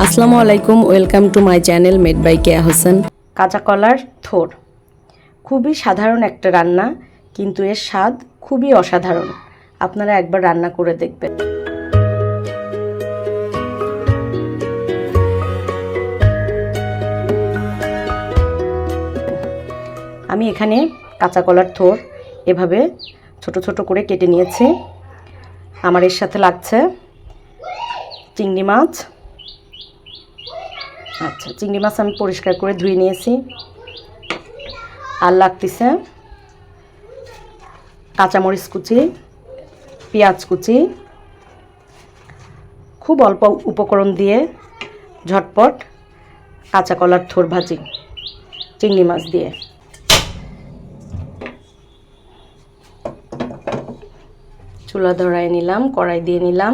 আসসালামু আলাইকুম, welcome to my channel made by Keya Hossain. কাঁচা কলার থোড় খুবই সাধারণ একটা রান্না, কিন্তু এর স্বাদ খুবই অসাধারণ। আপনারা একবার রান্না করে দেখবেন। আমি এখানে কাঁচা কলার থোড় এভাবে ছোট ছোট করে কেটে নিয়েছি। আমার এর সাথে লাগছে চিংড়ি মাছ। আচ্ছা, চিংড়ি মাছ আমি পরিষ্কার করে ধুয়ে নিয়েছি। আর লাগতেছে কাঁচামরিচ কুচি, পেঁয়াজ কুচি। খুব অল্প উপকরণ দিয়ে ঝটপট কাঁচা কলার থোড় ভাজি চিংড়ি মাছ দিয়ে। চুলা ধরায় নিলাম, কড়াই দিয়ে নিলাম।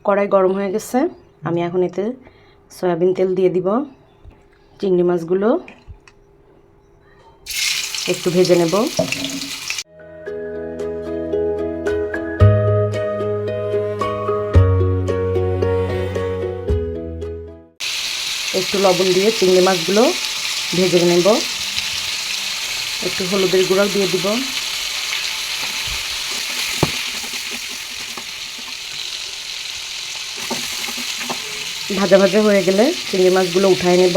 কড়াই গরম হয়ে গেছে, আমি এখন এতে সয়াবিন তেল দিয়ে দিব। চিংড়ি মাছগুলো একটু ভেজে নেব। একটু লবণ দিয়ে চিংড়ি মাছগুলো ভেজে নেব। একটু হলুদের গুঁড়াও দিয়ে দিব। ভাজা ভাজা হয়ে গেলে চিংড়ি মাছগুলো উঠায় নেব।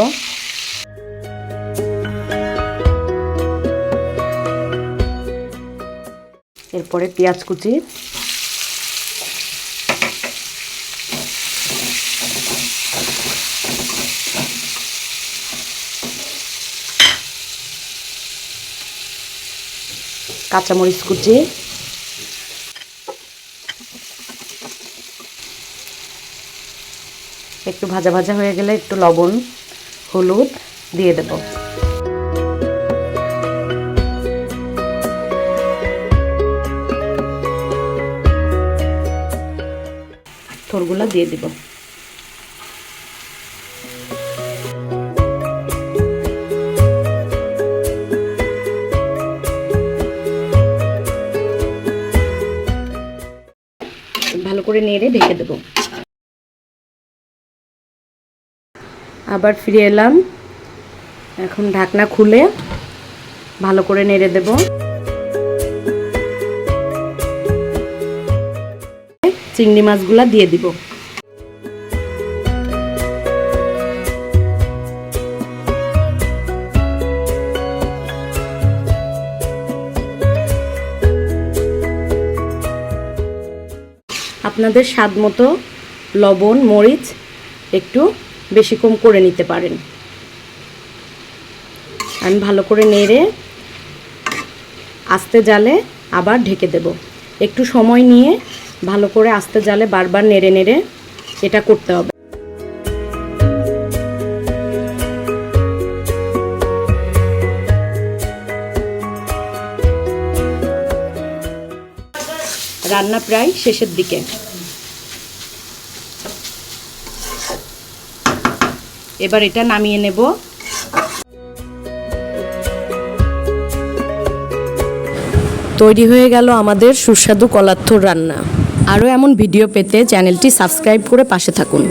এরপরে পেঁয়াজ কুচি, কাঁচামরিচ কুচি, একটু ভাজা ভাজা হয়ে গেলে একটু লবণ হলুদ দিয়ে দেব। থোড়গুলো দিয়ে দিব। ভালো করে নেড়ে ঢেকে দেব। আবার ফিরে এলাম। এখন ঢাকনা খুলে ভালো করে নেড়ে দেব। চিংড়ি মাছগুলো দিয়ে দিব। আপনাদের স্বাদ মতো লবণ মরিচ একটু বেশি কম করে নিতে পারেন। আমি ভালো করে নেড়ে আস্তে জালে আবার ঢেকে দেব। একটু সময় নিয়ে ভালো করে আস্তে জালে বারবার নেড়ে নেড়ে এটা করতে হবে। রান্না প্রায় শেষের দিকে। এবার এটা নামিয়ে নেব। তৈরি হয়ে গেল আমাদের সুস্বাদু কলার থোড় রান্না। আরও এমন ভিডিও পেতে চ্যানেলটি সাবস্ক্রাইব করে পাশে থাকুন।